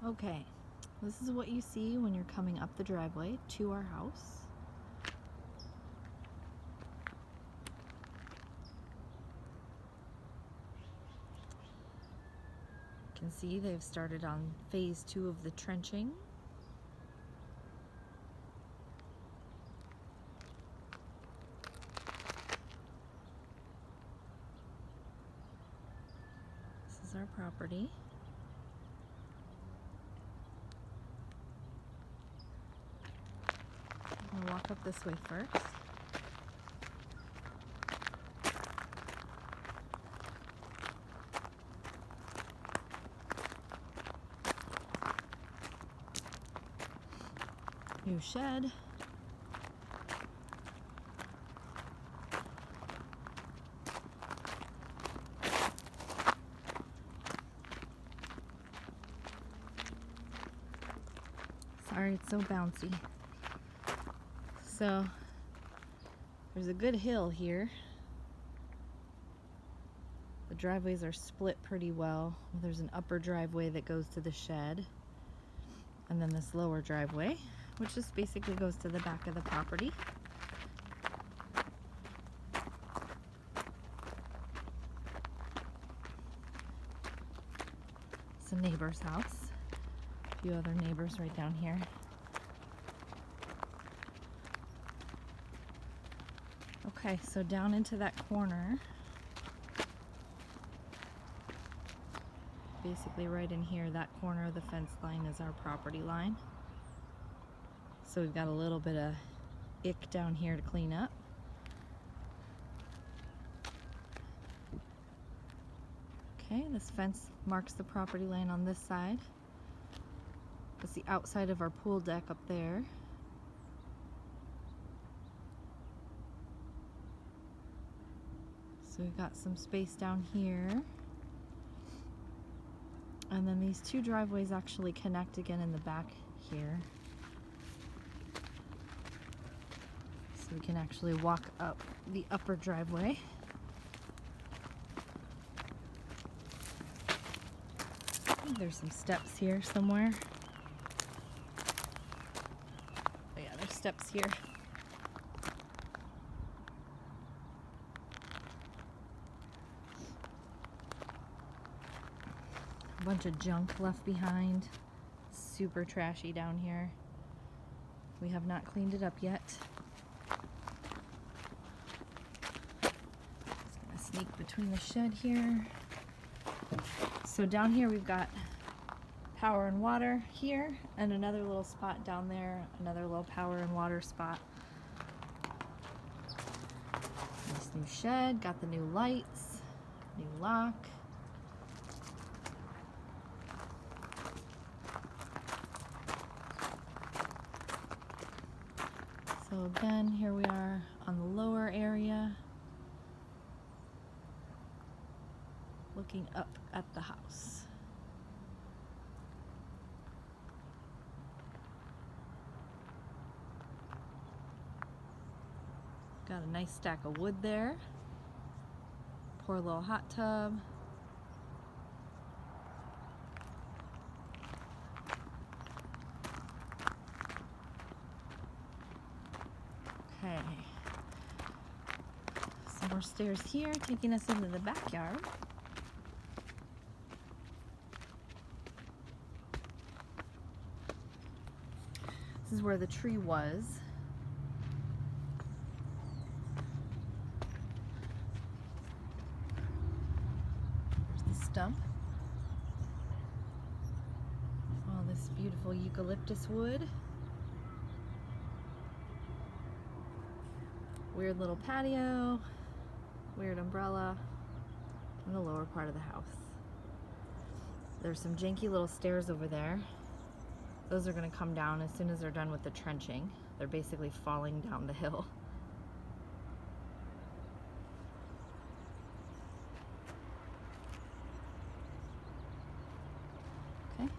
Okay, this is what you see when you're coming up the driveway to our house. You can see they've started on phase 2 of the trenching. This is our property. I'm gonna walk up this way first. New shed. Sorry, it's so bouncy. So there's a good hill here. The driveways are split pretty well. There's an upper driveway that goes to the shed, and then this lower driveway, which just basically goes to the back of the property. It's a neighbor's house. A few other neighbors right down here. Okay, so down into that corner, basically right in here, that corner of the fence line is our property line. So we've got a little bit of ick down here to clean up. Okay, this fence marks the property line on this side. That's the outside of our pool deck up there. So we've got some space down here. And then these two driveways actually connect again in the back here. So we can actually walk up the upper driveway. I think there's some steps here somewhere. Oh yeah, there's steps here. A bunch of junk left behind. Super trashy down here. We have not cleaned it up yet. Just gonna sneak between the shed here. So down here we've got power and water here, and another little spot down there, another little power and water spot. Nice new shed, got the new lights, new lock. So again, here we are on the lower area, looking up at the house. Got a nice stack of wood there. Pour a little hot tub. Okay. Some more stairs here, taking us into the backyard. This is where the tree was. There's the stump. All this beautiful eucalyptus wood. Weird little patio, weird umbrella, in the lower part of the house. There's some janky little stairs over there. Those are going to come down as soon as they're done with the trenching. They're basically falling down the hill. Okay.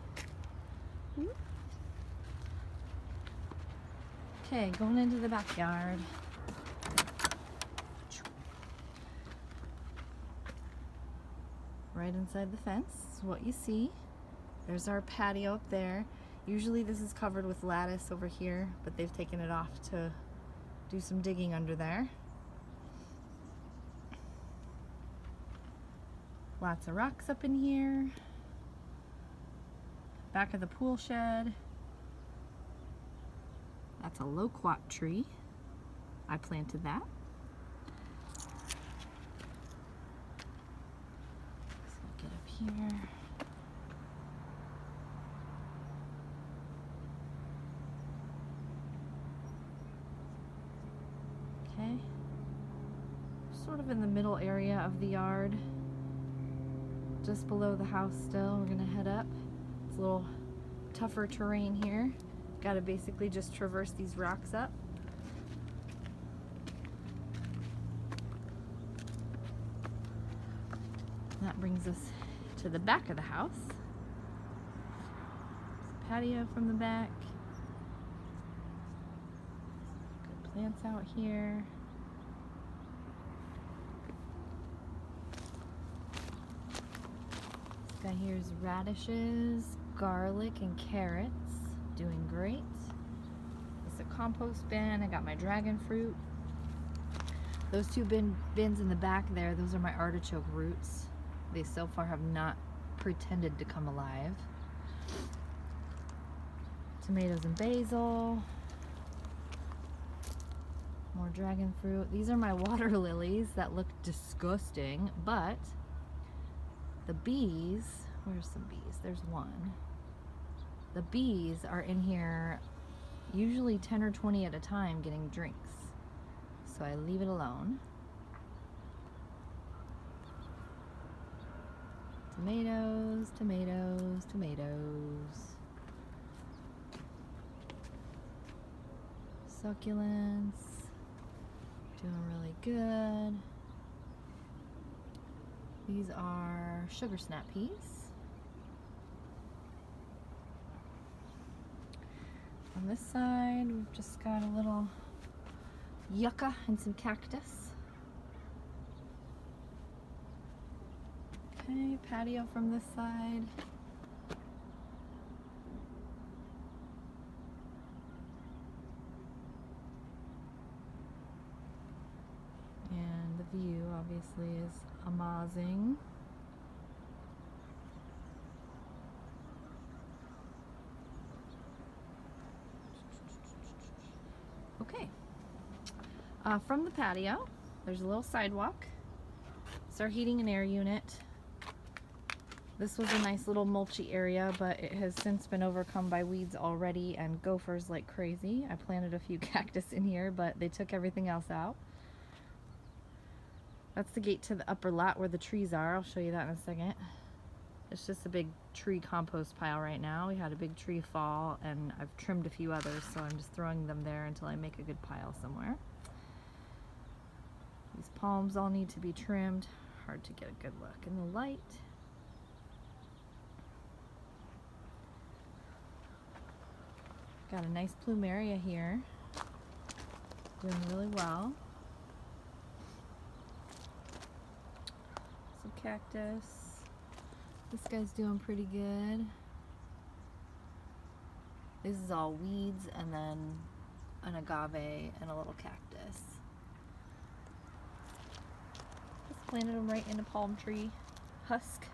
Okay, going into the backyard. Right inside the fence is what you see. There's our patio up there. Usually this is covered with lattice over here, but they've taken it off to do some digging under there. Lots of rocks up in here. Back of the pool shed. That's a loquat tree. I planted that. So get up here. Okay. Sort of in the middle area of the yard. Just below the house still. We're gonna head up. It's a little tougher terrain here. Gotta basically just traverse these rocks up. That brings us to the back of the house. There's a patio from the back. Good plants out here. This guy here is radishes, garlic, and carrots. Doing great. It's a compost bin. I got my dragon fruit. Those two bins in the back there, those are my artichoke roots. They so far have not pretended to come alive. Tomatoes and basil. More dragon fruit. These are my water lilies that look disgusting, but the bees, where's some bees? There's one. The bees are in here usually 10 or 20 at a time getting drinks. So I leave it alone. Tomatoes, tomatoes, tomatoes. Succulents. Doing really good. These are sugar snap peas. On this side, we've just got a little yucca and some cactus. Okay, patio from this side. And the view, obviously, is amazing. Okay, from the patio, there's a little sidewalk. It's our heating and air unit. This was a nice little mulchy area, but it has since been overcome by weeds already and gophers like crazy. I planted a few cactus in here, but they took everything else out. That's the gate to the upper lot where the trees are. I'll show you that in a second. It's just a big tree compost pile right now. We had a big tree fall and I've trimmed a few others, so I'm just throwing them there until I make a good pile somewhere. These palms all need to be trimmed. Hard to get a good look in the light. Got a nice plumeria here. Doing really well. Some cactus. This guy's doing pretty good. This is all weeds and then an agave and a little cactus. Just planted them right in a palm tree husk.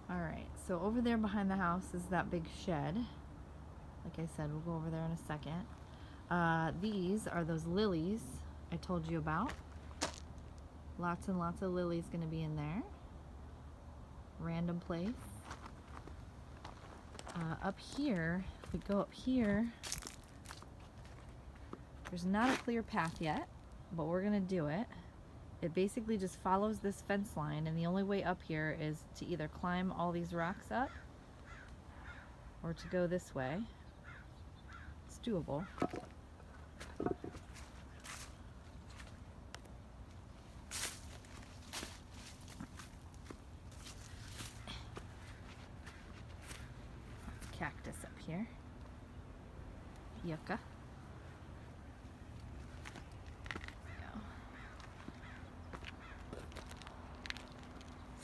Alright, so over there behind the house is that big shed. Like I said, we'll go over there in a second. These are those lilies I told you about. Lots and lots of lilies going to be in there. Random place. Up here, if we go up here, there's not a clear path yet, but we're going to do it. It basically just follows this fence line, and the only way up here is to either climb all these rocks up or to go this way. It's doable. Cactus up here. Yucca.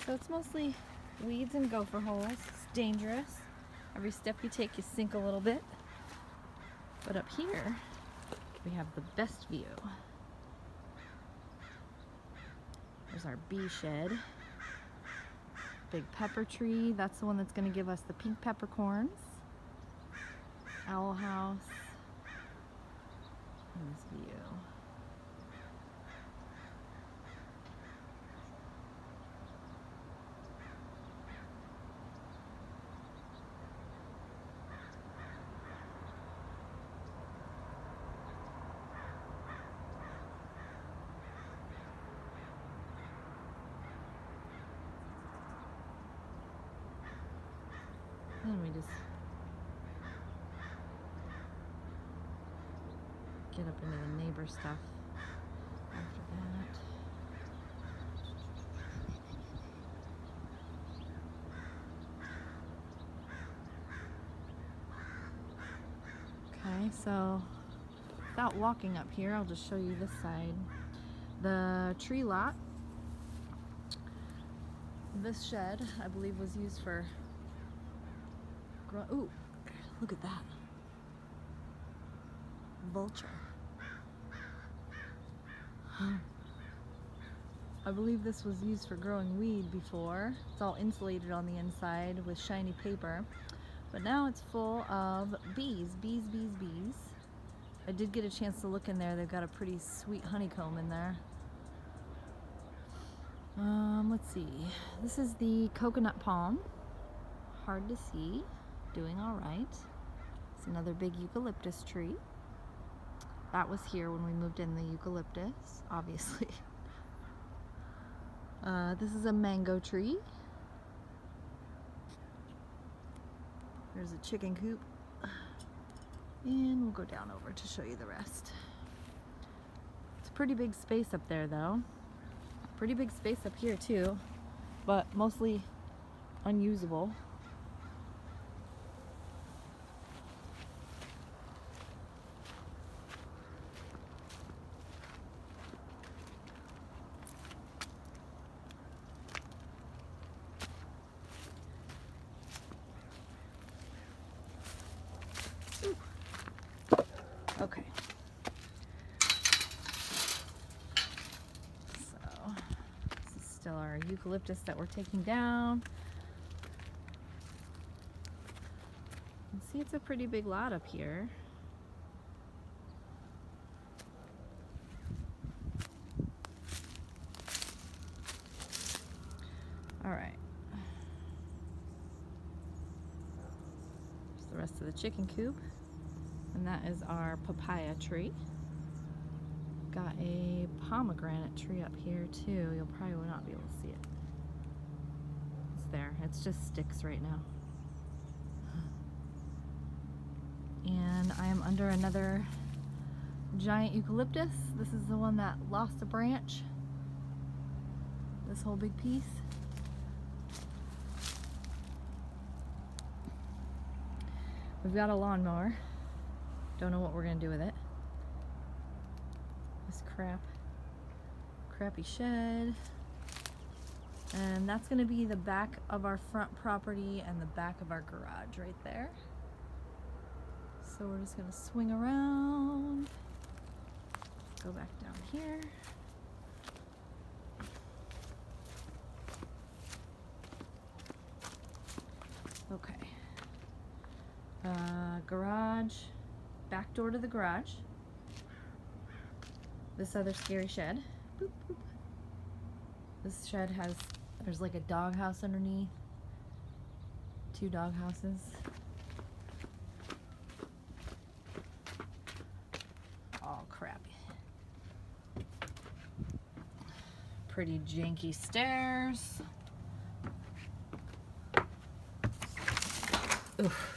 So it's mostly weeds and gopher holes. It's dangerous. Every step you take, you sink a little bit. But up here, we have the best view. There's our bee shed. Big pepper tree. That's the one that's going to give us the pink peppercorns. Owl house. And this view. Then we just get up into the neighbor stuff after that. Okay, so without walking up here, I'll just show you this side. The tree lot. This shed, I believe, was used for ooh, look at that. Vulture. I believe this was used for growing weed before. It's all insulated on the inside with shiny paper. But now it's full of bees. Bees. I did get a chance to look in there. They've got a pretty sweet honeycomb in there. Let's see. This is the coconut palm. Hard to see. Doing all right. It's another big eucalyptus tree. That was here when we moved in the eucalyptus, obviously. This is a mango tree. There's a chicken coop. And we'll go down over to show you the rest. It's a pretty big space up there though. Pretty big space up here too, but mostly unusable. Okay. So, this is still our eucalyptus that we're taking down. You can see it's a pretty big lot up here. All right. There's the rest of the chicken coop. And that is our papaya tree. Got a pomegranate tree up here too. You'll probably will not be able to see it. It's there. It's just sticks right now. And I am under another giant eucalyptus. This is the one that lost a branch. This whole big piece. We've got a lawnmower. Don't know what we're gonna do with it. This crappy shed. And that's gonna be the back of our front property and the back of our garage right there. So we're just gonna swing around, go back down here. Okay. Garage. Back door to the garage. This other scary shed. Boop, boop. This shed there's like a dog house underneath. 2 dog houses. All crappy. Pretty janky stairs. Oof.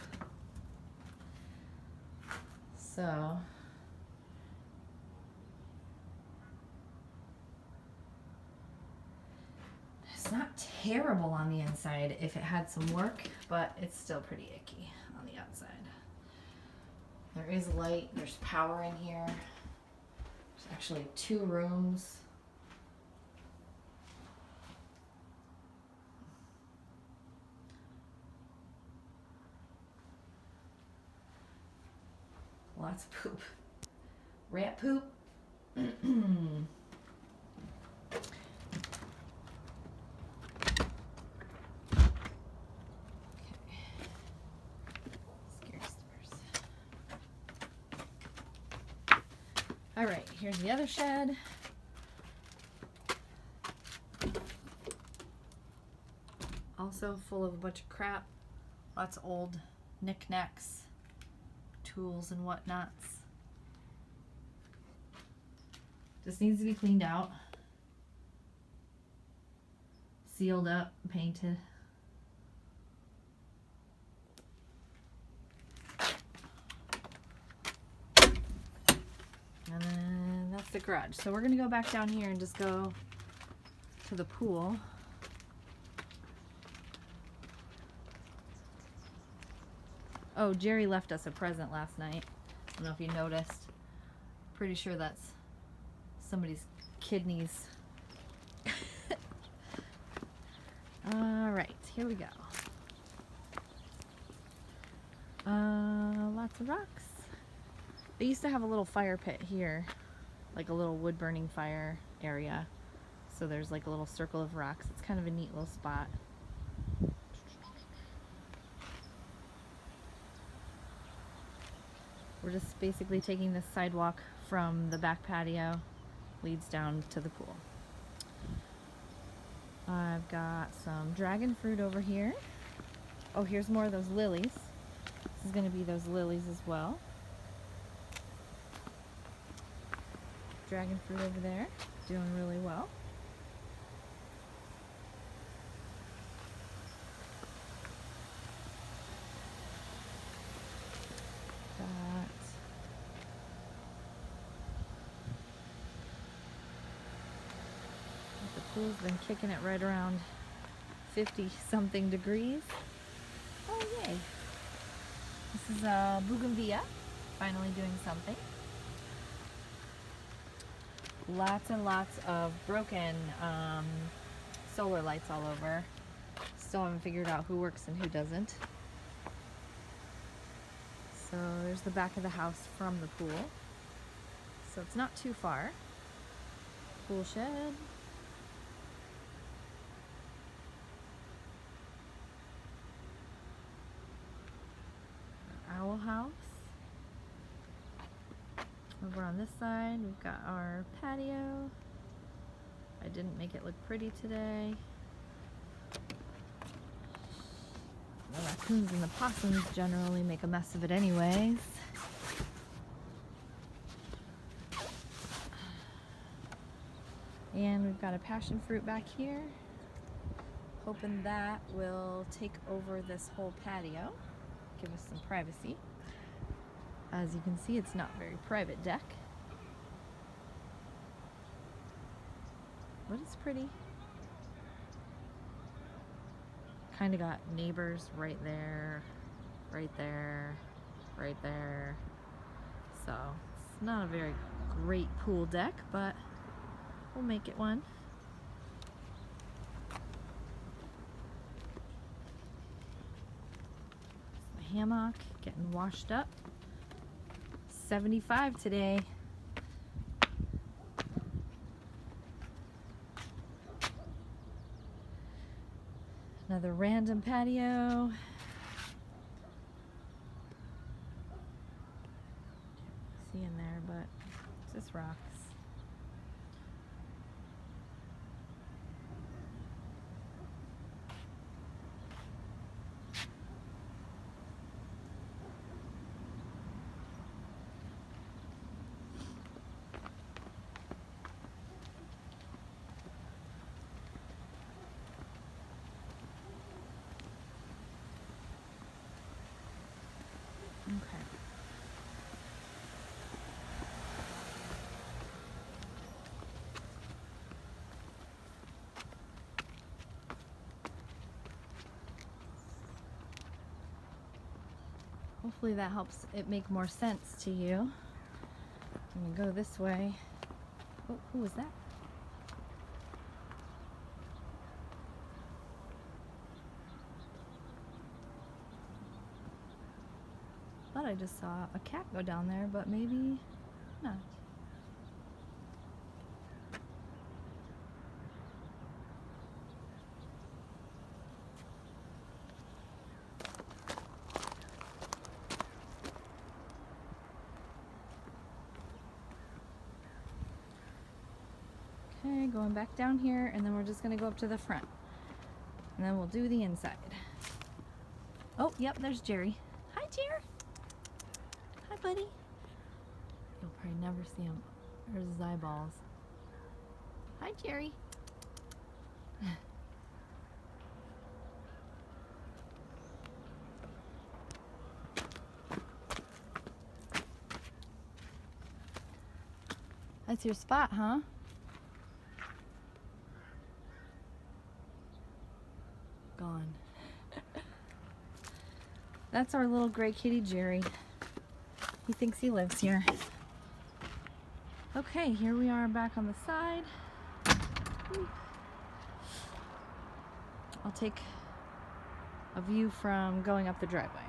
So, it's not terrible on the inside if it had some work, but it's still pretty icky on the outside. There is light, there's power in here. There's actually 2 rooms. lots of poop. Rat poop. Okay. Scary stars. All right, here's the other shed. Also full of a bunch of crap. Lots of old knickknacks, tools and whatnots. Just needs to be cleaned out. Sealed up, painted. And then that's the garage. So we're gonna go back down here and just go to the pool. Oh, Jerry left us a present last night. I don't know if you noticed. Pretty sure that's somebody's kidneys. All right, here we go. Lots of rocks. They used to have a little fire pit here, like a little wood burning fire area. So there's like a little circle of rocks. It's kind of a neat little spot. We're just basically taking this sidewalk from the back patio, leads down to the pool. I've got some dragon fruit over here. Oh, here's more of those lilies. This is going to be those lilies as well. Dragon fruit over there, doing really well. The pool's been kicking it right around 50 something degrees. Oh yay. This is Bougainvillea, finally doing something. Lots and lots of broken solar lights all over. Still haven't figured out who works and who doesn't. So there's the back of the house from the pool. So it's not too far. Pool shed. Owl house. Over on this side, we've got our patio. I didn't make it look pretty today. The raccoons and the possums generally make a mess of it anyways. And we've got a passion fruit back here. Hoping that will take over this whole patio. Give us some privacy. As you can see, it's not a very private deck. But it's pretty. Kind of got neighbors right there, right there, right there. So it's not a very great pool deck, but we'll make it one. The hammock getting washed up. 75 today. Another random patio. See in there, but it's just rocks. Okay. Hopefully that helps it make more sense to you. I'm gonna go this way. Oh, who was that? Thought I just saw a cat go down there, but maybe not. Okay, going back down here, and then we're just gonna go up to the front. And then we'll do the inside. Oh, yep, there's Jerry. Hi, Jerry. Hi, buddy. You'll probably never see him. There's his eyeballs. Hi, Jerry. That's your spot, huh? Gone. That's our little gray kitty, Jerry. He thinks he lives here. Okay, here we are back on the side. I'll take a view from going up the driveway.